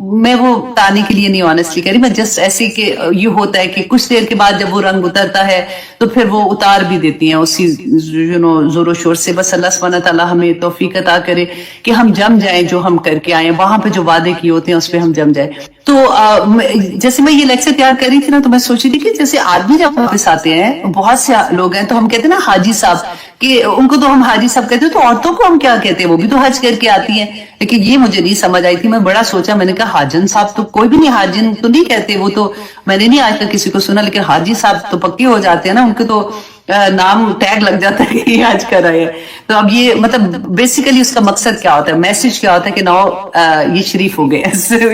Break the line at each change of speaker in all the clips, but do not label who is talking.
میں وہ بتانے کے لیے نہیں آنےسٹلی کہہ رہی، میں جسٹ ایسے کہ یہ ہوتا ہے کہ کچھ دیر کے بعد جب وہ رنگ اترتا ہے تو پھر وہ اتار بھی دیتی ہیں اسی زور و شور سے. بس اللہ سبحانہ تعالیٰ ہمیں توفیق عطا کرے کہ ہم جم جائیں جو ہم کر کے آئے وہاں پہ جو وعدے کیے ہوتے ہیں اس پہ ہم جم جائیں. تو جیسے میں یہ لیکچر تیار کر رہی تھی نا تو میں سوچ رہی تھی کہ جیسے آدمی جب واپس آتے ہیں بہت سے لوگ ہیں تو ہم کہتے ہیں نا حاجی صاحب، کہ ان کو تو ہم حاجی صاحب کہتے ہیں، تو عورتوں کو ہم کیا کہتے ہیں؟ وہ بھی تو حج کر کے آتی ہیں. لیکن یہ مجھے نہیں سمجھ آئی تھی، میں بڑا سوچا، میں نے کہا حاجن صاحب تو کوئی بھی نہیں، حاجن تو نہیں کہتے، وہ تو میں نے نہیں آج تک کسی کو سنا. لیکن حاجی صاحب تو پکے ہو جاتے ہیں نا، ان کے تو نام ٹیگ لگ جاتا ہے کہ یہ حج کر رہے ہیں. تو اب یہ مطلب بیسیکلی اس کا مقصد کیا ہوتا ہے، میسج کیا ہوتا ہے کہ نو یہ شریف ہو گئے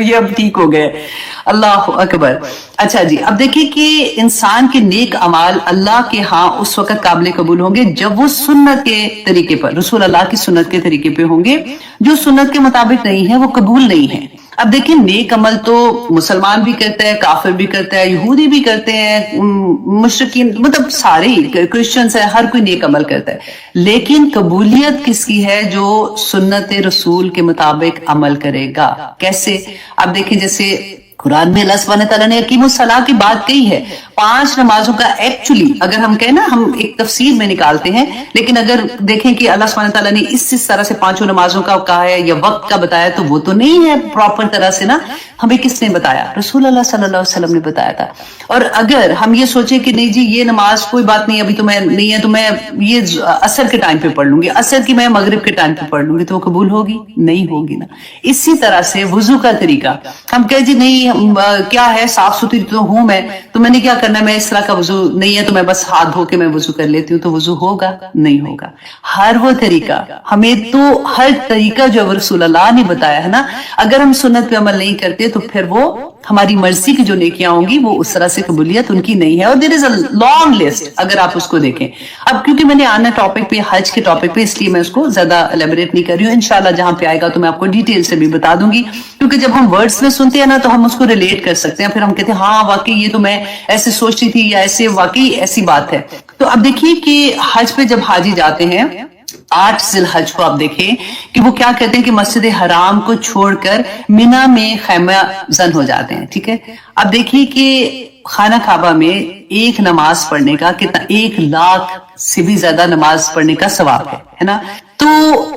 یہ اب ٹھیک ہو گئے. اللہ اکبر. اچھا جی، اب دیکھیے کہ انسان کے نیک اعمال اللہ کے ہاں اس وقت قابل قبول ہوں گے جب وہ سنت کے طریقے پر، رسول اللہ کی سنت کے طریقے پہ ہوں گے. جو سنت کے مطابق نہیں ہے وہ قبول نہیں ہے. اب دیکھیں نیک عمل تو مسلمان بھی کرتا ہے، کافر بھی کرتا ہے، یہودی بھی کرتے ہیں، مشرکین، مطلب سارے کرسچنز ہیں، ہر کوئی نیک عمل کرتا ہے. لیکن قبولیت کس کی ہے؟ جو سنت رسول کے مطابق عمل کرے گا. کیسے؟ اب دیکھیں جیسے قرآن میں اللہ سبحانہ تعالیٰ نے اقیم الصلاۃ کی بات کہی ہے. 5 نمازوں کا ایکچولی اگر ہم کہیں نا، ہم ایک تفسیر میں نکالتے ہیں، لیکن اگر دیکھیں کہ اللہ سبحانہ تعالیٰ نے اس طرح سے 5 نمازوں کا کہا ہے یا وقت کا بتایا تو وہ تو نہیں ہے پراپر طرح سے نا. ہمیں کس نے بتایا؟ رسول اللہ صلی اللہ علیہ وسلم نے بتایا تھا. اور اگر ہم یہ سوچیں کہ نہیں جی یہ نماز کوئی بات نہیں، ابھی تو میں نہیں ہے تو میں یہ عصر کے ٹائم پہ پڑھ لوں گی، عصر کی میں مغرب کے ٹائم پہ پڑھ لوں گی، تو وہ قبول ہوگی؟ نہیں ہوگی نا. اسی طرح سے وضو کا طریقہ، ہم کہیں جی نہیں کیا ہے، صاف ستھری تو ہوں میں، تو میں نے کیا کرنا ہے، میں اس طرح کا وضو نہیں ہے تو میں بس ہاتھ دھو کے میں وضو کر لیتی ہوں، تو وضو ہوگا؟ نہیں ہوگا. ہر وہ طریقہ، ہمیں تو ہر طریقہ جو رسول اللہ نے بتایا ہے نا، اگر ہم سنت پہ عمل نہیں کرتے تو پھر وہ ہماری مرضی کی جو نیکیاں ہوں گی وہ اس طرح سے قبولیت ان کی نہیں ہے. اور دیر از اے لانگ لسٹ اگر آپ اس کو دیکھیں. اب کیونکہ میں نے آنا ٹاپک پہ، حج کے ٹاپک پہ، اس لیے میں اس کو زیادہ الیبوریٹ نہیں کر رہی ہوں. انشاءاللہ جہاں پہ آئے گا تو میں آپ کو ڈیٹیل سے بھی بتا دوں گی، کیونکہ جب ہم ورڈز میں سنتے ہیں نا تو ہم اس کو ریلیٹ کر سکتے ہیں، پھر ہم کہتے ہیں ہاں واقعی یہ تو میں ایسے سوچتی تھی یا ایسے واقعی ایسی بات ہے. تو اب دیکھیے کہ حج پہ جب حاجی جاتے ہیں 8 ذی الحج کو، آپ دیکھیں کہ وہ کیا کہتے ہیں کہ مسجد حرام کو چھوڑ کر مینا میں خیمہ زن ہو جاتے ہیں. ٹھیک ہے، اب دیکھیے کہ خانہ کعبہ میں ایک نماز پڑھنے کا کتنا، 1,00,000 سے بھی زیادہ نماز پڑھنے کا ثواب ہے نا. تو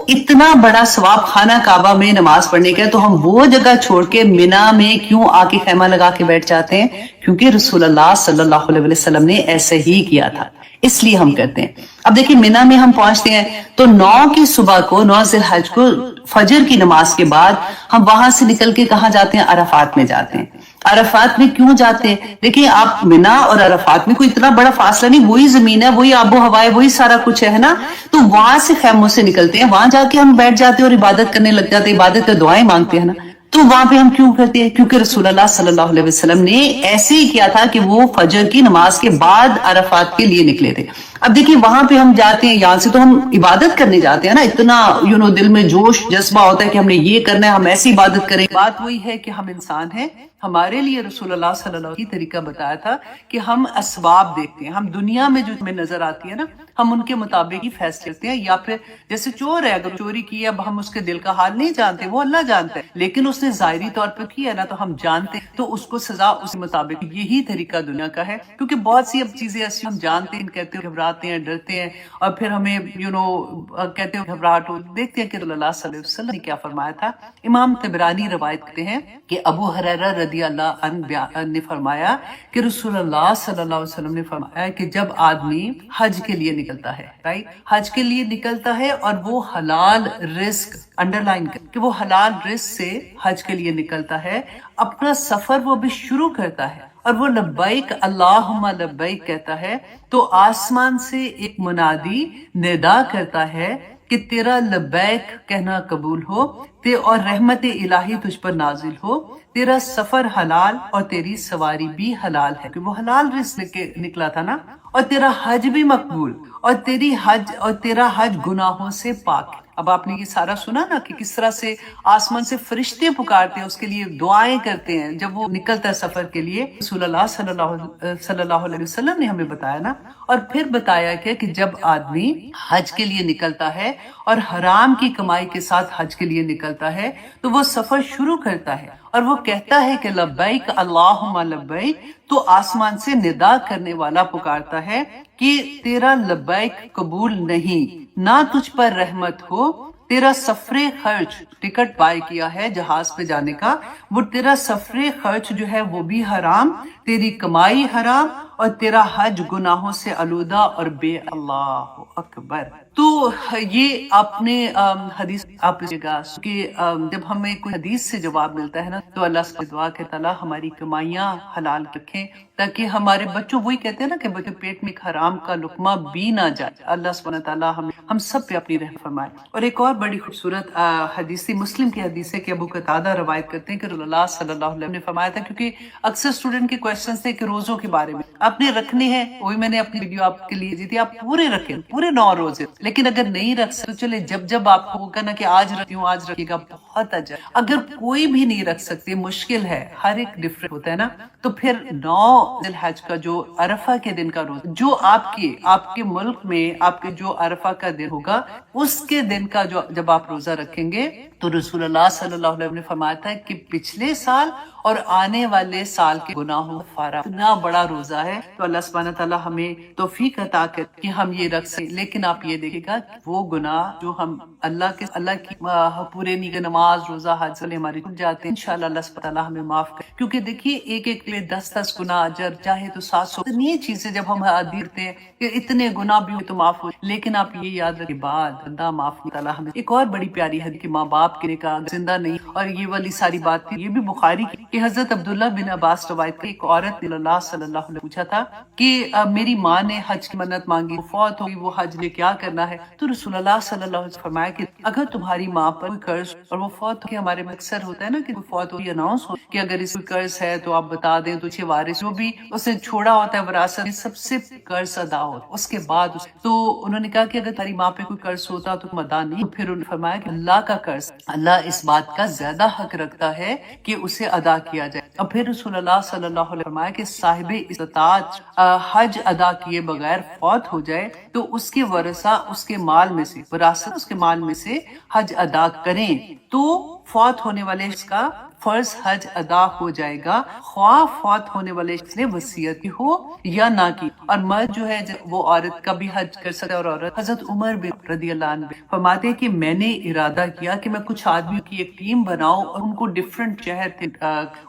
اتنا بڑا ثواب خانہ کعبہ میں نماز پڑھنے کا ہے، تو ہم وہ جگہ چھوڑ کے مینا میں کیوں آ کے خیمہ لگا کے بیٹھ جاتے ہیں؟ کیونکہ رسول اللہ صلی اللہ علیہ وسلم نے ایسے ہی کیا تھا، اس لیے ہم کرتے ہیں. اب دیکھیں مینا میں ہم پہنچتے ہیں تو 9 کی صبح کو، 9 ذی الحج کو فجر کی نماز کے بعد ہم وہاں سے نکل کے کہاں جاتے ہیں؟ عرفات میں جاتے ہیں. عرفات میں کیوں جاتے ہیں؟ دیکھیں آپ مینا اور عرفات میں کوئی اتنا بڑا فاصلہ نہیں، وہی زمین ہے، وہی آب و ہوا ہے، وہی سارا کچھ ہے نا. تو وہاں سے خیموں سے نکلتے ہیں، وہاں جا کے ہم بیٹھ جاتے ہیں اور عبادت کرنے لگ جاتے ہیں، عبادت کا دعائیں مانگتے ہیں نا. تو وہاں پہ ہم کیوں کرتے ہیں؟ کیونکہ رسول اللہ صلی اللہ علیہ وسلم نے ایسے ہی کیا تھا کہ وہ فجر کی نماز کے بعد عرفات کے لیے نکلے تھے. اب دیکھیں وہاں پہ ہم جاتے ہیں، یہاں سے تو ہم عبادت کرنے جاتے ہیں نا، اتنا دل میں جوش جذبہ ہوتا ہے کہ ہم نے یہ کرنا ہے، ہم ایسی عبادت کریں. بات وہی ہے کہ ہم انسان ہیں. ہمارے لیے رسول اللہ صلی اللہ علیہ وسلم کی طریقہ بتایا تھا کہ ہم اسباب دیکھتے ہیں، ہم دنیا میں جو ہمیں نظر آتی ہے نا ہم ان کے مطابق ہی فیصلے کرتے ہیں. یا پھر جیسے چور ہے، اگر چوری کی ہے، اب ہم اس کے دل کا حال نہیں جانتے، وہ اللہ جانتا ہے، لیکن اس نے ظاہری طور پر کیا نا تو ہم جانتے ہیں، تو اس کو سزا اس مطابق. یہی طریقہ دنیا کا ہے، کیونکہ بہت سی اب چیزیں ایسی ہم جانتے ہیں، کہتے ہیں گھبراتے ہیں، ڈرتے ہیں، اور پھر ہمیں کہتے ہیں گھبراہٹ ہو. دیکھتے ہیں کہ اللہ صلی اللہ علیہ وسلم نے کیا فرمایا تھا. امام طبرانی روایت کرتے ہیں کہ ابو ہریرہ رضی اللہ عنہ نے فرمایا کہ رسول اللہ صلی اللہ علیہ وسلم نے فرمایا کہ جب آدمی حج کے لیے نکلتا ہے، رائٹ، حج کے لیے نکلتا ہے اور وہ حلال رزق، انڈر لائن کہ وہ حلال رزق سے حج کے لیے نکلتا ہے، اپنا سفر وہ بھی شروع کرتا ہے اور وہ لبیک اللہم لبیک کہتا ہے، تو آسمان سے ایک منادی ندا کرتا ہے کہ تیرا لبیک کہنا قبول ہو، اور رحمت الہی تجھ پر نازل ہو، تیرا سفر حلال اور تیری سواری بھی حلال ہے، کہ وہ حلال رزق لے کے نکلا تھا نا، اور تیرا حج بھی مقبول، اور تیرا حج گناہوں سے پاک. اب آپ نے یہ سارا سنا نا کہ کس طرح سے آسمان سے فرشتے پکارتے ہیں، اس کے لیے دعائیں کرتے ہیں جب وہ نکلتا ہے سفر کے لیے. رسول اللہ صلی اللہ علیہ وسلم نے ہمیں بتایا نا. اور پھر بتایا کہ جب آدمی حج کے لیے نکلتا ہے اور حرام کی کمائی کے ساتھ حج کے لیے نکلتا ہے تو وہ سفر شروع کرتا ہے اور وہ کہتا ہے کہ لبیک اللہم لبیک، تو آسمان سے ندا کرنے والا پکارتا ہے کہ تیرا لبیک قبول نہیں، نہ تجھ پر رحمت ہو، تیرا سفر خرچ، ٹکٹ بائی کیا ہے جہاز پہ جانے کا، وہ تیرا سفر خرچ جو ہے وہ بھی حرام، تیری کمائی حرام، اور تیرا حج گناہوں سے آلودہ اور بے۔ اللہ اکبر۔ تو یہ آپ نے حدیث آپ گا کہ جب ہمیں کوئی حدیث سے جواب ملتا ہے نا تو اللہ سے دعا کہ تعالیٰ ہماری کمائیاں حلال رکھیں، تاکہ ہمارے بچوں، وہی کہتے ہیں نا کہ بچوں پیٹ میں ایک حرام کا لقمہ بھی نہ جائے۔ اللہ سبحانہ تعالیٰ ہم سب پہ اپنی رحم فرمائے۔ اور ایک اور بڑی خوبصورت حدیث مسلم کی حدیث ہے کہ ابو قتادہ روایت کرتے ہیں کہ رسول اللہ صلی اللہ علیہ وسلم نے فرمایا تھا، کیونکہ اکثر اسٹوڈنٹ کے کوشچنز تھے کہ روزوں کے بارے میں آپ نے رکھنے ہیں، وہی میں نے اپنی ویڈیو آپ کے لیے دی تھی، آپ پورے رکھیں، پورے 9 روزے، لیکن اگر نہیں رکھ سکتے تو چلے جب آپ کو ہوگا نا کہ آج رکھتی ہوں، آج رکھیے گا، بہت اجر۔ اگر کوئی بھی نہیں رکھ سکتے، مشکل ہے، ہر ایک ڈفرنٹ ہوتا ہے نا، تو پھر 9 ذی الحج کا جو عرفہ کے دن کا روزہ، جو آپ کے ملک میں آپ کے جو عرفہ کا دن ہوگا، اس کے دن کا جب آپ روزہ رکھیں گے تو رسول اللہ صلی اللہ علیہ وسلم نے فرمایا تھا کہ پچھلے سال اور آنے والے سال کے گناہوں کا کفارہ۔ اتنا بڑا روزہ ہے، تو اللہ سبحانہ تعالیٰ ہمیں توفیق عطا کرے کہ ہم یہ رکھ سکیں۔ لیکن آپ یہ دیکھیں گا کہ وہ گناہ جو ہم اللہ کی پورے نیک نماز، روزہ، حج سے ہمارے چھوٹ جاتے ہیں، انشاءاللہ اللہ سبحانہ تعالیٰ ہمیں معاف کرے۔ کیونکہ دیکھیے ایک کے لیے 10 گناہ اجر، چاہے تو 700، اتنی چیزیں جب ہم دیکھتے ہیں کہ اتنے گناہ بھی ہو تو معاف ہو، لیکن آپ یہ یاد رکھیں بعد بندہ معاف نہیں، تعالیٰ ہمیں۔ ایک اور بڑی پیاری حدیث کہ ماں باپ کے کا زندہ نہیں، اور یہ والی ساری بات تھی، یہ بھی بخاری کی کہ حضرت عبداللہ بن عباس روایت کی ایک عورت نے اللہ صلی اللہ علیہ وسلم پوچھا تھا کہ میری ماں نے حج کی منت مانگی، وہ فوت ہوئی، وہ حج میں کیا کرنا ہے؟ تو رسول اللہ صلی اللہ علیہ وسلم فرمایا کہ اگر تمہاری ماں پر کوئی قرض اور وہ فوت ہو، ہمارے میں اکثر ہوتا ہے نا کہ کوئی فوت ہو، یہ اناؤنس ہو کہ اگر اس کو قرض ہے تو آپ بتا دیں، تو چھ وارث جو بھی اس نے چھوڑا ہوتا ہے وراثت میں، سب سے قرض ادا ہو اس کے بعد تو انہوں نے کہا کہ اگر تمہاری ماں پہ کوئی قرض ہوتا تو تم ادا نہیں، تو پھر انہوں نے فرمایا کہ اللہ کا قرض، اللہ اس بات کا زیادہ حق رکھتا ہے کہ اسے ادا کیا جائے۔ اور پھر رسول اللہ صلی اللہ علیہ وسلم فرمایا کہ صاحب استطاعت حج ادا کیے بغیر فوت ہو جائے تو اس کے ورثہ اس کے مال میں سے، وراثت اس کے مال میں سے حج ادا کریں تو فوت ہونے والے اس کا فرض حج ادا ہو جائے گا، خواہ فوت ہونے والے شخص نے وصیت کی ہو یا نہ کی۔ اور مرد جو ہے وہ عورت کا بھی حج کر سکتا ہے، اور عورت، حضرت عمر بن رضی اللہ عنہ فرماتے ہیں کہ میں نے ارادہ کیا کہ میں کچھ آدمیوں کی ایک ٹیم بناؤں اور ان کو ڈفرنٹ شہر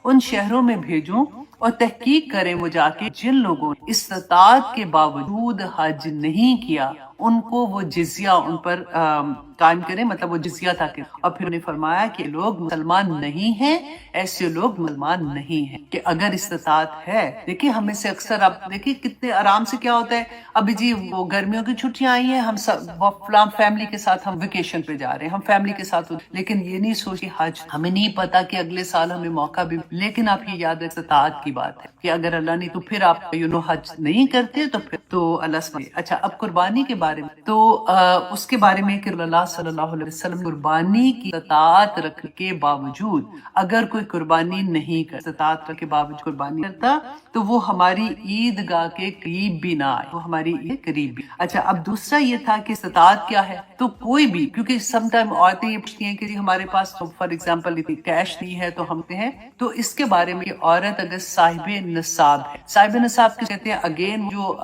ان شہروں میں بھیجوں اور تحقیق کریں وہ جا کے جن لوگوں نے استطاعت کے باوجود حج نہیں کیا ان کو وہ جزیہ ان پر قائم کریں، مطلب وہ جزیہ تھا کہ، اور پھر انہیں فرمایا کہ لوگ مسلمان نہیں ہیں، ایسے لوگ مسلمان نہیں ہیں کہ اگر استطاعت ہے۔ دیکھیں ہمیں سے اکثر آپ دیکھیں کتنے آرام سے کیا ہوتا ہے، ابھی جی وہ گرمیوں کی چھٹیاں آئی ہیں، ہم سب فلاں فیملی کے ساتھ ہم ویکیشن پہ جا رہے ہیں، ہم فیملی کے ساتھ، لیکن یہ نہیں سوچ کہ حج، ہمیں نہیں پتا کہ اگلے سال ہمیں موقع بھی، لیکن آپ یہ یاد رکھ استطاعت کی بات ہے کہ اگر اللہ نے تو پھر آپ حج نہیں کرتے تو پھر تو اللہ سے۔ اچھا اب قربانی کے بارے میں، تو اس کے بارے میں کہ اللہ صلی اللہ علیہ وسلم قربانی کی استطاعت رکھنے کے باوجود اگر کوئی قربانی نہیں کرتا، استطاعت رکھنے کے باوجود قربانی کرتا تو وہ ہماری عیدگاہ کے قریب بھی نہ آئے، وہ ہماری عید کے قریب بھی۔ اچھا اب دوسرا یہ تھا کہ استطاعت کیا ہے، تو کوئی بھی، کیونکہ سم ٹائم عورتیں یہ پوچھتی ہیں کہ ہمارے پاس فار ایگزامپل اتنی کیش نہیں ہے تو ہم ہیں، تو اس کے بارے میں عورت اگر صاحب نصاب ہے، صاحب نصاب کس کہتے ہیں، اگین جو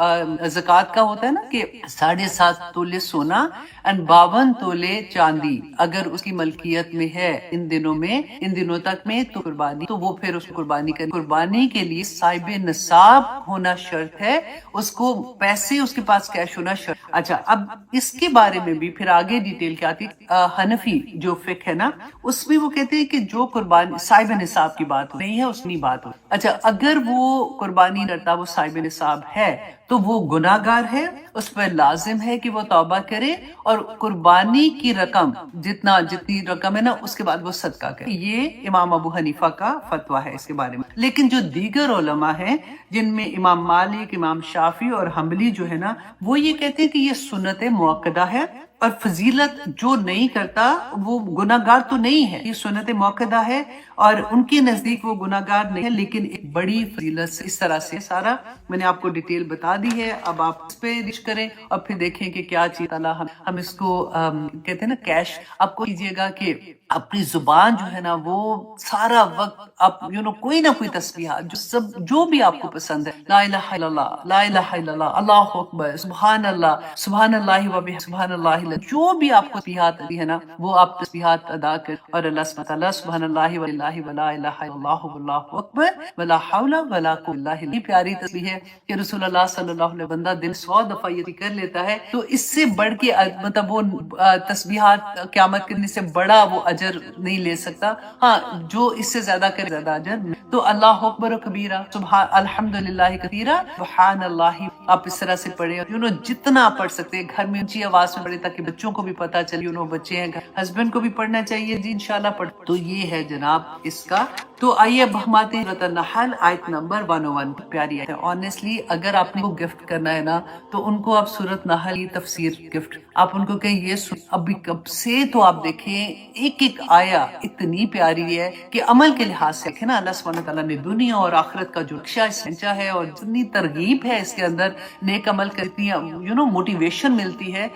زکوٰۃ کا ہوتا ہے نا کہ 7.5 تولے سونا اور 52 تولے چاندی اگر اس کی ملکیت میں ہے ان دنوں تک میں تو قربانی، تو وہ پھر اس کو قربانی کرے۔ قربانی کے لیے صاحب نصاب ہونا شرط ہے، اس کو پیسے اس کے پاس کیش ہونا شرط۔ اچھا اب اس کے بارے میں بھی پھر آگے ڈیٹیل کیا آتی، حنفی جو فقہ ہے نا اس میں وہ کہتے ہیں کہ جو قربانی صاحب نصاب کی بات نہیں ہے اس کی بات ہو۔ اچھا اگر وہ قربانی کرتا وہ صاحب نصاب ہے تو وہ گناہ گار ہے، اس پر لازم ہے کہ وہ توبہ کرے اور قربانی کی رقم جتنی رقم ہے نا اس کے بعد وہ صدقہ کرے۔ یہ امام ابو حنیفہ کا فتویٰ ہے اس کے بارے میں۔ لیکن جو دیگر علماء ہیں جن میں امام مالک، امام شافعی اور حنبلی جو ہے نا وہ یہ کہتے ہیں کہ یہ سنت موقدہ ہے اور فضیلت جو نہیں کرتا وہ گناہ گار تو نہیں ہے، یہ سنت موقدہ ہے اور ان کے نزدیک وہ گناہ گار نہیں ہے، لیکن ایک بڑی فضیلت سے اس طرح سے سارا میں نے آپ کو ڈیٹیل بتا دی ہے۔ اب آپ اس پہ ریچ کریں اور پھر دیکھیں کہ کیا چیز اللہ ہم اس کو کہتے ہیں نا کیش، آپ کو کیجیے گا کہ اپنی زبان جو ہے نا وہ سارا وقت آپ کوئی نہ کوئی تسبیحات جو بھی آپ کو پسند ہے، لا الہ الا اللہ، لا الہ الا اللہ، اللہ اکبر، سبحان اللہ و بحمدہ، سبحان اللہ جو بھی آپ کو تسبیحات آتی ہے نا وہ آپ تسبیحات ادا کر، اور اللہ سبحانہ تعالیٰ سبحان اللہ واللہ ولا الہ الا اللہ واللہ اکبر ولا حول ولا قوۃ الا باللہ، اتنی پیاری تسبیح ہے کہ رسول اللہ صلی اللہ علیہ وسلم بندہ دن 100 دفعہ یہ کر لیتا ہے تو اس سے بڑھ کے مطلب وہ تسبیحات قیامت کے دن سے بڑا وہ اجر نہیں لے سکتا. ہاں جو اس سے زیادہ کرے زیادہ اجر. تو اللہ اکبر و کبیرہ، سبحان الحمدللہ کثیرہ، سبحان اللہ آپ اس طرح سے پڑھے، جتنا پڑھ سکتے ہیں گھر میں اونچی آواز میں پڑھے تاکہ بچوں کو بھی پتا چلے، بچے ہیں ہسبینڈ کو بھی پڑھنا چاہیے جی انشاءاللہ پڑھ. تو یہ ہے جناب اس کا. تو آئیے اب ہم آتے ہیں سورۃ النحل آیت نمبر 101. پیاری آیت ہے. آنیسٹلی اگر آپ نے کو گفٹ کرنا ہے نا تو ان کو آپ سورۃ نحل کی تفسیر گفٹ آپ ان کو کہیں یہ ابھی کب سے تو آپ دیکھیں ایک ایک آیا اتنی پیاری ہے کہ عمل کے لحاظ سے دیکھیں نا اللہ سبحانہ تعالیٰ نے دنیا اور آخرت کا جو نقشہ سنچا ہے اور جتنی ترغیب ہے اس کے اندر نیک عمل کرتی موٹیویشن ملتی ہے.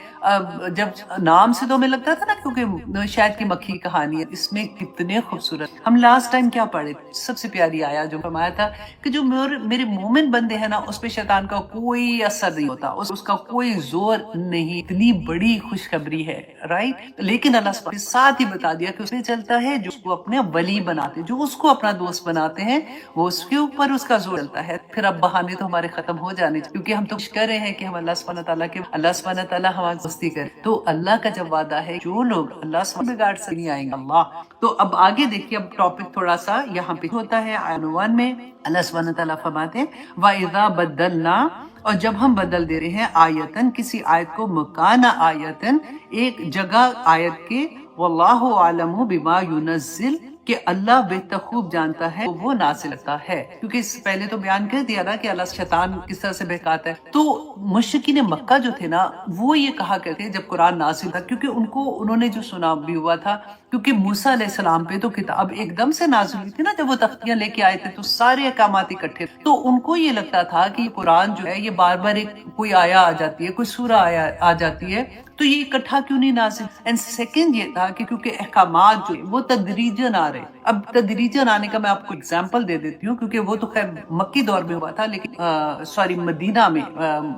جب نام سے تو ہمیں لگتا تھا نا کیونکہ شاید کی مکھی کی کہانی ہے، اس میں کتنے خوبصورت. ہم لاسٹ ٹائم کیا پڑھے سب سے پیاری آیا جو فرمایا تھا کہ جو میرے مومن بندے ہیں نا اس پہ شیطان کا کوئی اثر نہیں ہوتا، اس کا کوئی زور نہیں. اتنی بڑی خوشخبری ہے رائٹ. لیکن اللہ سبحانہ ساتھ ہی بتا دیا کہ اس میں چلتا ہے جو اس کو اپنے ولی بناتے، جو اس کو اپنا دوست بناتے ہیں وہ اس کے اوپر اس کا زور چلتا ہے. پھر اب بہانے تو ہمارے ختم ہو جانے کیونکہ ہم تو کر رہے ہیں کہ ہم اللہ سبحانہ تعالیٰ کے اللہ سبحانہ تعالیٰ ہماری دوستی کرے. تو اللہ کا جب وعدہ ہے جو لوگ اللہ سبحانہ بگاڑ سے نہیں آئیں گے اللہ. تو اب آگے دیکھیے اب ٹاپک تھوڑا سا یہاں پہ ہوتا ہے عنوان میں اللہ سبحانہ تعالیٰ فرماتے ہیں وَإِذَا بَدَّلْنَا، اور جب ہم بدل دے رہے ہیں آیتن کسی آیت کو مکان آیتن ایک جگہ آیت کے، واللہ عالم بما ينزل کہ اللہ بہتر خوب جانتا ہے وہ نازل کرتا ہے. کیونکہ اس سے پہلے تو بیان کر دیا نا کہ اللہ شیطان کس طرح سے بہکاتا ہے. تو مشرکین مکہ جو تھے نا وہ یہ کہا کرتے جب قرآن نازل تھا، کیونکہ انہوں نے جو سنا بھی ہوا تھا کیونکہ موسیٰ علیہ السلام پہ تو کتاب ایک دم سے نازل ہوئی تھی نا، جب وہ تختیاں لے کے آئے تھے تو سارے احکامات اکٹھے، تو ان کو یہ لگتا تھا کہ یہ قرآن جو ہے یہ بار بار کوئی آیا آ جاتی ہے، کوئی سورہ آ جاتی ہے تو یہ اکٹھا کیوں نہیں نازل. اینڈ سیکنڈ یہ تھا کہ کیونکہ احکامات جو وہ تدریجاً آ رہے. اب تدریجاً آنے کا میں آپ کو اگزامپل دے دیتی ہوں کیونکہ وہ تو خیر مکی دور میں ہوا تھا، لیکن مدینہ میں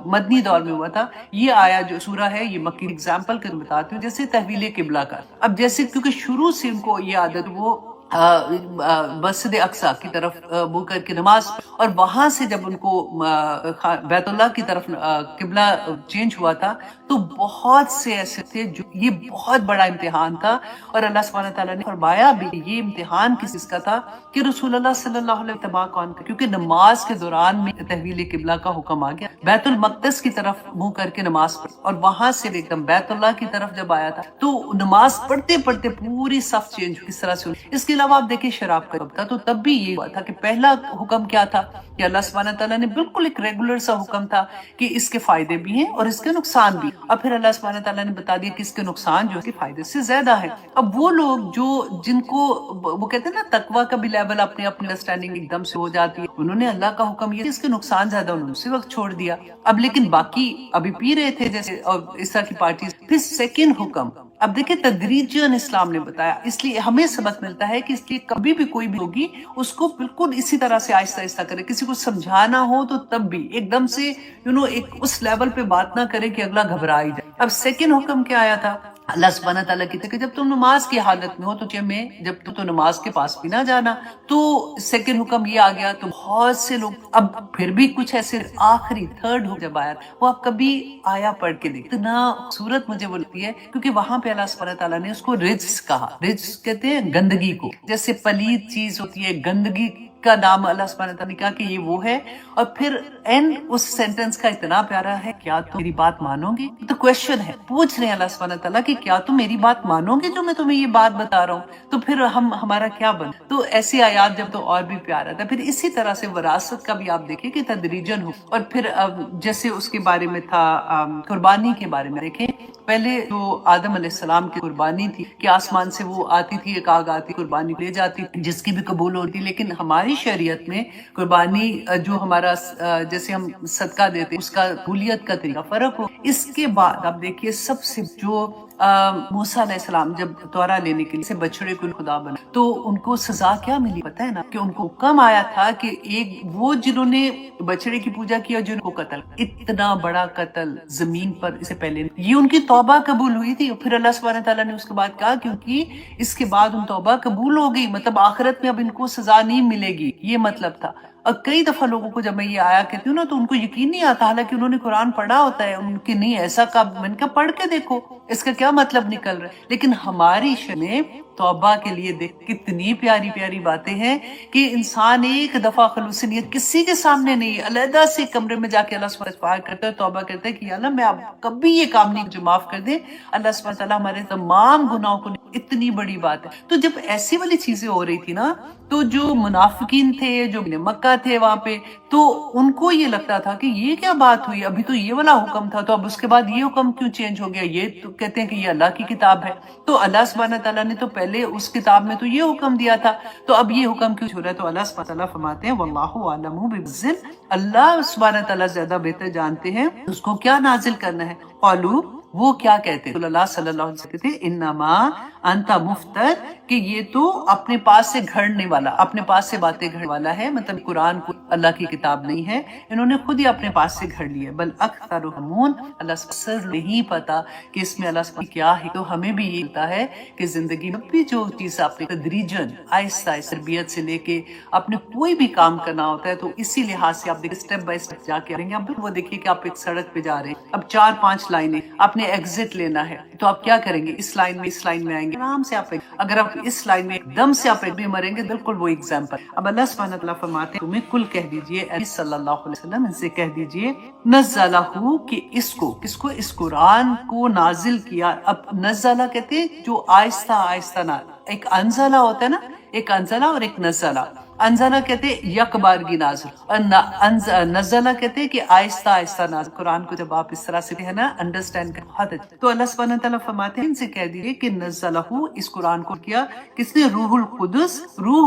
مدنی دور میں ہوا تھا. یہ آیا جو سورہ ہے یہ مکی اگزامپل کے بتاتی ہوں، جیسے تحویل قبلہ کا. اب جیسے کیونکہ شروع سے ان کو یہ عادت وہ مسجد اقصی کی طرف منہ کر کے نماز، اور وہاں سے جب ان کو بیت اللہ کی طرف قبلہ چینج ہوا تھا تو بہت سے ایسے تھے جو یہ بہت بڑا امتحان تھا. اور اللہ سبحانہ تعالیٰ نے فرمایا بھی یہ امتحان کس کا تھا کہ رسول اللہ صلی اللہ علیہ وسلم کون کا، کیونکہ نماز کے دوران میں تحویل قبلہ کا حکم آ گیا. بیت المقدس کی طرف منہ کر کے نماز پڑھ، اور وہاں سے ایک دم بیت اللہ کی طرف جب آیا تھا تو نماز پڑھتے پڑھتے پوری صف چینج کس طرح سے. اس کے علاوہ آپ دیکھیں شراب کا تھا تو تب بھی یہ ہوا تھا کہ پہلا حکم کیا تھا کہ اللہ سبحانہ تعالیٰ نے بالکل ایک ریگولر سا حکم تھا کہ اس کے فائدے بھی ہیں اور اس کے نقصان بھی، اور پھر اللہ سبحانہ تعالیٰ نے بتا دیا کہ اس کے نقصان جو اس کے فائدے سے زیادہ ہے. اب وہ لوگ جن کو وہ کہتے ہیں نا تقویٰ کا بھی لیول اپنے انڈرسٹینڈنگ ایک دم سے ہو جاتی ہے، انہوں نے اللہ کا حکم یہ اس کے نقصان زیادہ انہوں نے اسی وقت چھوڑ دیا. اب لیکن باقی ابھی پی رہے تھے جیسے اور اس طرح کی پارٹیز. پھر سیکنڈ حکم اب دیکھیں تدریجاً اسلام نے بتایا، اس لیے ہمیں سبق ملتا ہے کہ اس لیے کبھی بھی کوئی بھی ہوگی اس کو بالکل اسی طرح سے آہستہ آہستہ کرے. کسی کو سمجھانا ہو تو تب بھی ایک دم سے ایک اس لیول پہ بات نہ کرے کہ اگلا گھبرا ہی جائے. اب سیکنڈ حکم کیا آیا تھا اللہ سبحانہ تعالیٰ کی کہ جب تم نماز کی حالت میں ہو تو جب تو نماز کے پاس بھی نہ جانا. تو سیکنڈ حکم یہ آ گیا. تو بہت سے لوگ اب پھر بھی کچھ ایسے آخری تھرڈ حکم جب آیا وہ آپ کبھی آیا پڑھ کے دیکھ، اتنا خوبصورت مجھے وہ لگتی ہے کیونکہ وہاں پہ اللہ سبحانہ تعالیٰ نے اس کو رجس کہا. رجس کہتے ہیں گندگی کو، جیسے پلید چیز ہوتی ہے گندگی کا نام اللہ سبحانہ تعالیٰ نے کہا کہ یہ وہ ہے. اور پھر اینڈ اس سینٹنس کا اتنا پیارا ہے، کیا تم میری بات مانو گے؟ تو کوشچن ہے، پوچھ رہے ہیں اللہ سبحانہ تعالیٰ کہ کیا تم میری بات مانو گے جو میں تمہیں یہ بات بتا رہا ہوں؟ تو پھر ہمارا کیا بن. تو ایسی آیات جب تو اور بھی پیارا تھا. پھر اسی طرح سے وراثت کا بھی آپ دیکھیں کہ تدریجن ہو. اور پھر جیسے اس کے بارے میں تھا قربانی کے بارے میں دیکھیں، پہلے جو آدم علیہ السلام کی قربانی تھی کہ آسمان سے وہ آتی تھی، ایک آگ آتی قربانی لے جاتی جس کی بھی قبول ہوتی. لیکن ہماری ہماری شریعت میں قربانی جو ہمارا جیسے ہم صدقہ دیتے اس کا قبولیت کا طریقہ فرق ہو. اس کے بعد آپ دیکھیے سب سے جو موسیٰ علیہ السلام جب تورا لینے کے لیے بچڑے کو خدا بنا تو ان کو سزا کیا ملی پتہ ہے نا, کہ ان کو حکم آیا تھا کہ ایک وہ جنہوں نے بچڑے کی پوجا کیا جن کو قتل, اتنا بڑا قتل زمین پر اس سے پہلے یہ ان کی توبہ قبول ہوئی تھی. پھر اللہ سبحانہ تعالیٰ نے اس کے بعد کہا کیونکہ اس کے بعد ان توبہ قبول ہو گئی, مطلب آخرت میں اب ان کو سزا نہیں ملے گی, یہ مطلب تھا. اور کئی دفعہ لوگوں کو جب میں یہ آیا کہتی ہوں نا تو ان کو یقین نہیں آتا, حالانکہ انہوں نے قرآن پڑھا ہوتا ہے, ان کی نہیں ایسا کب, میں نے کہا پڑھ کے دیکھو اس کا کیا مطلب نکل رہا ہے. لیکن ہماری میں توبہ کے لیے دیکھ کتنی پیاری پیاری باتیں ہیں کہ انسان ایک دفعہ خلوص نیت کسی کے سامنے نہیں, علیحدہ سے کمرے میں جا کے اللہ سبحانہ تعالیٰ کرتا ہے, توبہ کرتا ہے کہ یا اللہ میں اب کبھی یہ کام نہیں, جو معاف کر دے. اللہ سبحانہ تعالیٰ ہمارے تمام گناہوں کو, اتنی بڑی بات ہے. تو جب ایسی والی چیزیں ہو رہی تھی نا تو جو منافقین تھے جو مکہ تھے وہاں پہ, تو ان کو یہ لگتا تھا کہ یہ کیا بات ہوئی, ابھی تو یہ والا حکم تھا تو اب اس کے بعد یہ حکم کیوں چینج ہو گیا, یہ تو کہتے ہیں کہ یہ اللہ کی کتاب ہے. تو اللہ سبحانہ تعالیٰ نے تو پہلے اس کتاب میں تو یہ حکم دیا تھا, تو اب یہ حکم کیوں ہو رہا ہے. تو اللہ سبحانہ تعالیٰ فرماتے ہیں واللہ اعلم بالظل, اللہ سبحانہ تعالیٰ زیادہ بہتر جانتے ہیں اس کو کیا نازل کرنا ہے. قالوا, وہ کیا کہتے ہیں, اللہ صلی اللہ علیہ وسلم کہتے ہیں انما انت مفتر, کہ یہ تو اپنے پاس سے گھڑنے والا, اپنے پاس سے باتیں گھڑنے والا ہے, مطلب قرآن کو اللہ کی کتاب نہیں ہے, انہوں نے خود ہی اپنے پاس سے گھڑ لیا. بل اکثرهم, اللہ سر نہیں پتا کہ اس میں اللہ سبحانہ کیا ہے. تو ہمیں بھی یہ ہوتا ہے کہ زندگی میں بھی جو چیز آپ نے تدریجاً آہستہ آہستہ تربیت سے لے کے اپنے کوئی بھی کام کرنا ہوتا ہے, تو اسی لحاظ سے آپ دیکھیں اسٹیپ بائی اسٹیپ جا کے آئیں گے. اب وہ دیکھیے کہ آپ ایک سڑک پہ جا رہے ہیں, اب 4-5 لائنیں آپ نے ایگزٹ لینا ہے, تو آپ کیا کریں گے, اس لائن میں آئیں گے, آرام سے آپ اگر آپ اس لائن میں ایک دم سے آپ بھی مریں گے, بالکل وہ ایگزامپل. اب اللہ سبحانہ تعالیٰ فرماتے ہیں تمہیں کل کہہ دیجئے صلی اللہ علیہ وسلم, ان سے کہہ دیجئے نزلہ, کہ اس کو اس قرآن کو نازل کیا. اب نزلہ کہتے ہیں جو آہستہ آہستہ نازل, ایک انزلہ ہوتا ہے نا, ایک انزلہ اور ایک نزلہ. انزلہ کہتے ہیں یک بارگی نازل, اور نزلہ کہتے ہیں کہ آہستہ آہستہ نازل. قرآن کو جب آپ اس طرح سے نا انڈرسٹینڈ کرتے ہیں تو اللہ سبحانہ تعالیٰ فرماتے ہیں ان سے کہہ دیجئے کہ نزلہ, اس قرآن کو کیا کس نے, روح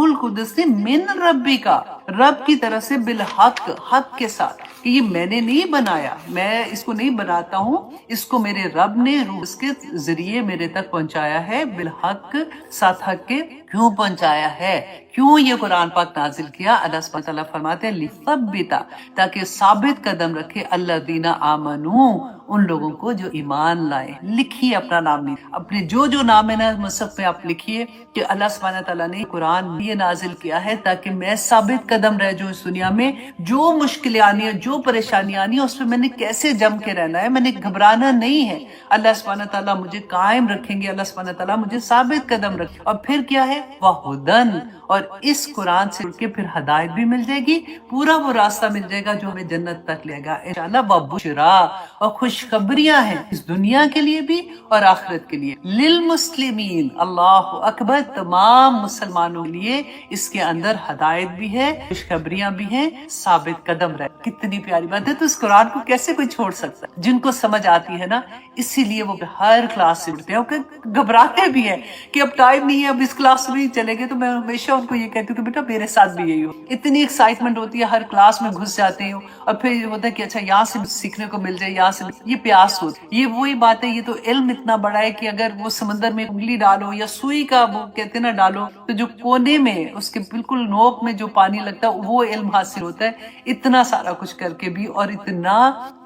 القدس نے, من ربی کا, رب کی طرف سے, بالحق, حق کے ساتھ, کہ یہ میں نے نہیں بنایا, میں اس کو نہیں بناتا ہوں, اس کو میرے رب نے روح اس کے ذریعے میرے تک پہنچایا ہے, بالحق, ساتھ حق کے. کیوں پہنچایا ہے, کیوں یہ قرآن پاک نازل کیا؟ اللہ سبحانہ تعالیٰ فرماتے ہیں لِثَبِّتَ, تاکہ ثابت قدم رکھے, الَّذِينَ آمَنُوا, ان لوگوں کو جو ایمان لائے. لکھیے اپنا نام نہیں, اپنے جو نام ہے نا مصحف میں آپ لکھیے کہ اللہ سبحانہ تعالیٰ نے قرآن یہ نازل کیا ہے تاکہ میں ثابت قدم رہ جاؤں اس دنیا میں. جو مشکلیں آنی ہے, جو پریشانیاں آنی ہے, اس پہ میں نے کیسے جم کے رہنا ہے, میں نے گھبرانا نہیں ہے. اللہ سبحانہ تعالیٰ مجھے قائم رکھیں گے, اللہ سبحانہ تعالیٰ مجھے ثابت قدم رکھیں. اور پھر کیا ہے, وَہُدًى, اور اس قرآن سے کے پھر ہدایت بھی مل جائے گی, پورا وہ راستہ مل جائے گا جو ہمیں جنت تک لے گا انشاءاللہ. وَبُشْرَىٰ, اور خوشخبریاں ہیں اس دنیا کے لیے بھی اور آخرت کے لیے. للمسلمین, اللہ اکبر, تمام مسلمانوں کے لیے اس کے اندر ہدایت بھی ہے, خوشخبریاں بھی ہیں, ثابت قدم رہے. کتنی پیاری بات ہے. تو اس قرآن کو کیسے کوئی چھوڑ سکتا ہے, جن کو سمجھ آتی ہے نا, اسی لیے وہ ہر کلاس سے اٹھتے ہیں, گھبراتے بھی ہیں کہ اب ٹائم نہیں ہے, اب اس کلاس میں چلے گئے. تو میں ہمیشہ ان کو یہ کہتی ہوں کہ بیٹا میرے ساتھ بھی یہی ہو. اتنی ایکسائٹمنٹ ہوتی ہے, ہر کلاس میں گھس جاتے ہوں, اور پھر ہوتا ہے کہ اچھا یہاں سے سیکھنے کو مل جائے, یہاں سے یہ پیاس ہوتی. یہ وہی بات ہے, یہ تو علم اتنا بڑا ہے کہ اگر وہ سمندر میں انگلی ڈالو یا سوئی کا وہ کہتے نا ڈالو, تو جو کونے میں اس کے بالکل نوک میں جو پانی لگتا ہے وہ علم حاصل ہوتا ہے. اتنا سارا کچھ کر کے بھی, اور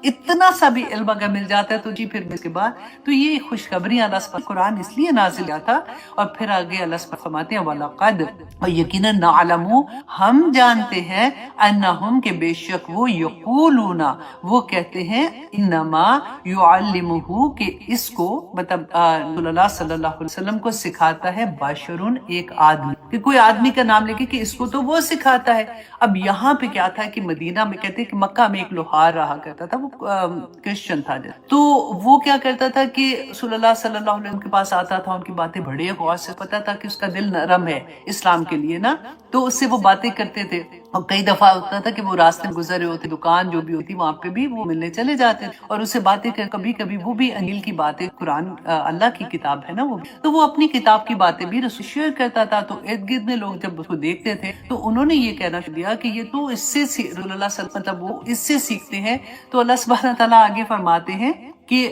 اتنا سا بھی علم اگر مل جاتا ہے تو جی پھر اس کے بعد تو یہ خوشخبریاں اللہ سبحانہ قرآن اس لیے نازل کیا تھا. اور پھر آگے اللہ سبحانہ فرماتے ہیں وَلَقَدْ, اور یقیناً نَعْلَمُ, ہم جانتے ہیں, أَنَّهُمْ, کہ بے شک وہ, یقولون, وہ کہتے ہیں, انما يعلمه, کہ اس کو مطلب رسول اللہ صلی اللہ علیہ وسلم کو سکھاتا ہے, بشرن, ایک آدمی, کہ کوئی آدمی کا نام لے کے کہ اس کو تو وہ سکھاتا ہے. اب یہاں پہ کیا تھا کہ مدینہ میں کہتے ہیں کہ مکہ میں ایک لوہار رہا کرتا تھا, وہ کرسچن تھا, تو وہ کیا کرتا تھا کہ رسول اللہ صلی اللہ علیہ وسلم کے پاس آتا تھا, ان کی باتیں بڑے غور سے, پتا تھا کہ اس کا دل نرم ہے اسلام کے لیے نا, تو اس سے وہ باتیں کرتے تھے. اور کئی دفعہ ہوتا تھا کہ وہ راستے میں گزر رہے ہوتے، دکان جو بھی ہوتی وہاں پہ بھی وہ ملنے چلے جاتے اور اس سے باتیں کر، کبھی کبھی وہ بھی انجیل کی باتیں، قرآن اللہ کی کتاب ہے نا وہ، تو وہ اپنی کتاب کی باتیں بھی رسول شیئر کرتا تھا۔ تو ارد گرد میں لوگ جب اس کو دیکھتے تھے تو انہوں نے یہ کہنا دیا کہ یہ تو اس سے رسول اللہ صلی اللہ علیہ وسلم مطلب وہ اس سے سیکھتے ہیں۔ تو اللہ سبحانہ تعالیٰ آگے فرماتے ہیں کہ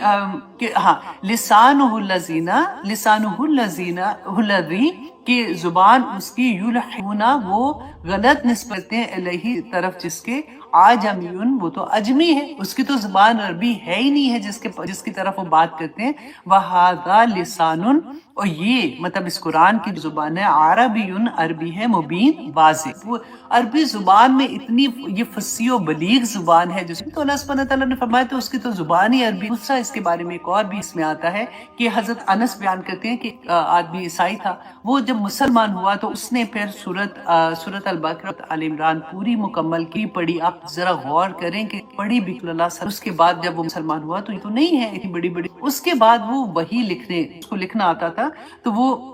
ہاں لسانہ الذی کہ زبان اس کی یلحونا وہ غلط نسبت ہیں الہی طرف جس کے آجمیون وہ تو اجمی ہے، اس کی تو زبان عربی ہے ہی نہیں ہے جس کی طرف وہ بات کرتے ہیں۔ وہذا لسان اور یہ مطلب اس قرآن کی زبان ہے عربی عربی ہے مبین واضح، وہ عربی زبان میں اتنی یہ فصیح و بلیغ زبان ہے جس تو اللہ سبحانہ تعالیٰ نے فرمایا تو اس کی تو زبان ہی عربی۔ دوسرا اس کے بارے میں ایک اور بھی اس میں آتا ہے کہ حضرت انس بیان کرتے ہیں کہ آدمی عیسائی تھا، وہ جب مسلمان ہوا تو اس نے پھر سورت البقرہ آل عمران پوری مکمل کی پڑھی۔ آپ ذرا غور کریں کہ پڑھی بھی اللہ صلی اس کے بعد جب وہ مسلمان ہوا تو یہ تو نہیں ہے اتنی بڑی بڑی، اس کے بعد وہ وحی اس کو لکھنا آتا تھا تو وہ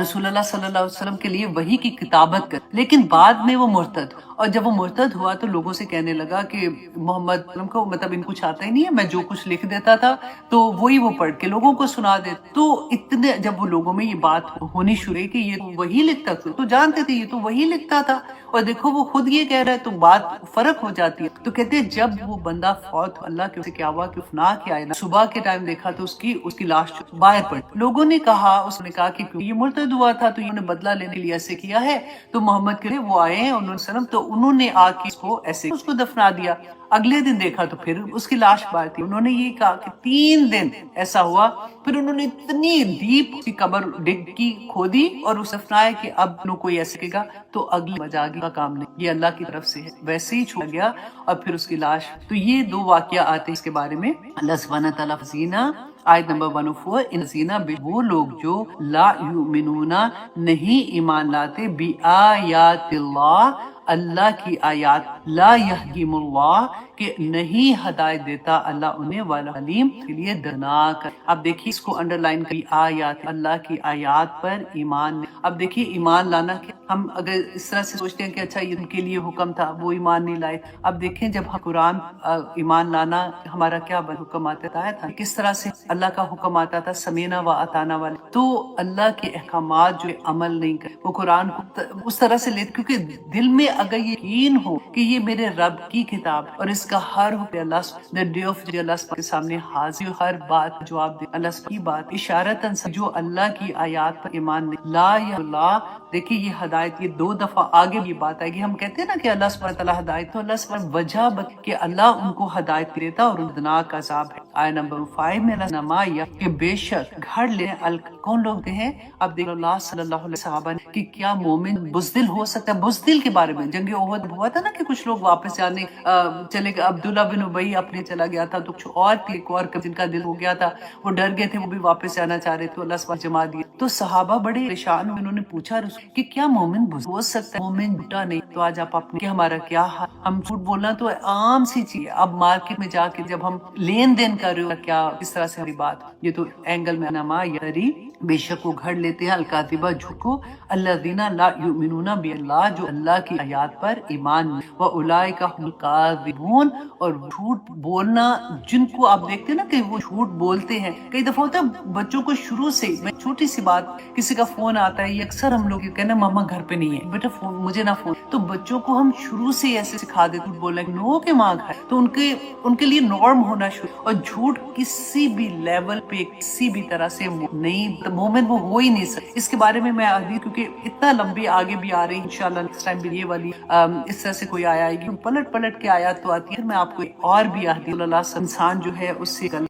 رسول اللہ صلی اللہ علیہ وسلم کے لیے وحی کی کتابت کر، لیکن بعد میں وہ مرتد، اور جب وہ مرتد ہوا تو لوگوں سے کہنے لگا کہ محمد کو مطلب ان کچھ آتا ہی نہیں ہے، میں جو کچھ لکھ دیتا تھا تو وہی وہ پڑھ کے لوگوں کو سنا دے۔ تو اتنے جب وہ لوگوں میں یہ بات ہونی شروع ہوئی کہ یہ وہی لکھتا تھا، تو جانتے تھے یہ تو وہی لکھتا تھا اور دیکھو وہ خود یہ کہہ رہا ہے، تو بات فرق ہو جاتی ہے۔ تو کہتے ہیں جب وہ بندہ فوت، اللہ کے کیا ہوا کہ افنا کے آئے نا، صبح کے ٹائم دیکھا تو اس کی لاش باہر پڑی۔ لوگوں نے کہا، اس نے کہا کہ یہ مرتد ہوا تھا تو انہوں نے بدلہ لینے کے لیے ایسے کیا ہے، تو محمد کے لیے وہ آئے ہیں انہوں نے آ کے اس کو ایسے اس کو دفنا دیا۔ اگلے دن دیکھا تو پھر اس کی لاش باہر تھی۔ انہوں نے یہ کہا کہ 3 دن ایسا ہوا، پھر انہوں نے اتنی ڈیپ کی قبر کھودی اور اس دفنایا کہ اب نو کوئی ایسے کہے گا تو اگلی مجاگی کا کام نہیں، یہ اللہ کی طرف سے ہے، ویسے ہی چھوڑ گیا اور پھر اس کی لاش۔ تو یہ 2 واقعہ آتے ہیں اس کے بارے میں۔ اللہ سبحانہ تعالیٰ زینہ آیت نمبر 104 ان زینہ وہ لوگ جو لا یؤمنون نہیں ایمان لاتے بآیات اللہ کی آیات، لا یہدیم اللہ کہ نہیں ہدایت دیتا اللہ انہیں، والا علیم کے لیے دردناک۔ اب دیکھیے اس کو انڈر لائن کری، آیات اللہ کی آیات پر ایمان۔ اب دیکھیے ایمان لانا کہ ہم اگر اس طرح سے سوچتے ہیں کہ اچھا یہ ان کے لیے حکم تھا وہ ایمان نہیں لائے، اب دیکھیں جب ہم قرآن ایمان لانا ہمارا کیا حکم آتا تھا، کس طرح سے اللہ کا حکم آتا تھا سمینا و اطانا والے، تو اللہ کے احکامات جو عمل نہیں کرے، وہ قرآن کو اس طرح سے لیتے، کیونکہ دل میں اگر یہ یقین ہو کہ یہ میرے رب کی کتاب اور اس کا ہر حکم اللہ کے سامنے حاضر، ہر بات جواب دے اللہ کی بات، اشارتاً جو اللہ کی آیات پر ایمان نہیں لا یا اللہ۔ دیکھیے یہ ہدایت، یہ 2 دفعہ آگے بھی بات آئے گی، ہم کہتے ہیں نا کہ اللہ سبحانہ تعالیٰ ہدایت، تو اللہ سبحانہ وجہ کہ اللہ ان کو ہدایت دیتا اور دردناک عذاب ہے۔ آیت نمبر 5 میں اللہ نمایا کہ بے شک گھڑ لے کون لوگ ہیں۔ اب دیکھ اللہ صلی اللہ علیہ صحابہ نے کہ کیا مومن بزدل ہو سکتا ہے؟ بزدل کے بارے میں جنگ احد ہوا تھا نا کہ کچھ لوگ واپس جانے چلے گئے، عبداللہ بن ابی اپنے چلا گیا تھا، تو کچھ اور جن کا دل ہو گیا تھا وہ ڈر گئے تھے، وہ بھی واپس جانا چاہ رہے تھے، اللہ سبحانہ جما دیا۔ تو صحابہ بڑے پریشان ہوئے، انہوں نے پوچھا رسول کہ کیا مومن بزدل ہو سکتا ہے؟ مومن جھوٹا نہیں۔ تو آج آپ اپنے کہ ہمارا کیا حال، ہم جھوٹ بولنا تو عام سی چیز ہے، اب مارکیٹ میں جا کے جب ہم لین دین کر رہے ہو کیا کس طرح سے ہماری بات، یہ تو اینگل میں نما یری بے شک وہ گھڑ لیتے ہیں الکاذبہ جھوٹ کو، الذین لا یؤمنون باللہ جو اللہ کی آیات پر ایمان نہیں، واولئک هم الکاذبون اور جھوٹ بولنا جن کو آپ دیکھتے ہیں نا کہ وہ جھوٹ بولتے ہیں۔ کئی دفعہ ہوتا ہے بچوں کو شروع سے، میں چھوٹی سی بات کسی کا فون آتا ہے، یہ اکثر ہم لوگ یہ کہنا ماما گھر پہ نہیں ہے، بیٹا فون مجھے نہ فون، تو بچوں کو ہم شروع سے ایسے سکھا دیتے جھوٹ بولنا نو کہ ماں گھر، تو ان کے لیے نارم ہونا شروع، اور جھوٹ کسی بھی لیول پہ کسی بھی طرح سے نہیں، مومن وہ ہو ہی نہیں سکتا۔ اس کے بارے میں میں حدیث کیونکہ اتنا لمبی آگے بھی آ رہی انشاءاللہ نیکسٹ ٹائم بھی یہ والی اس طرح سے کوئی آیا آئے گی، پلٹ کے آیات تو آتی ہے، میں آپ کو اور بھی حدیث اللہ انسان جو ہے اس سے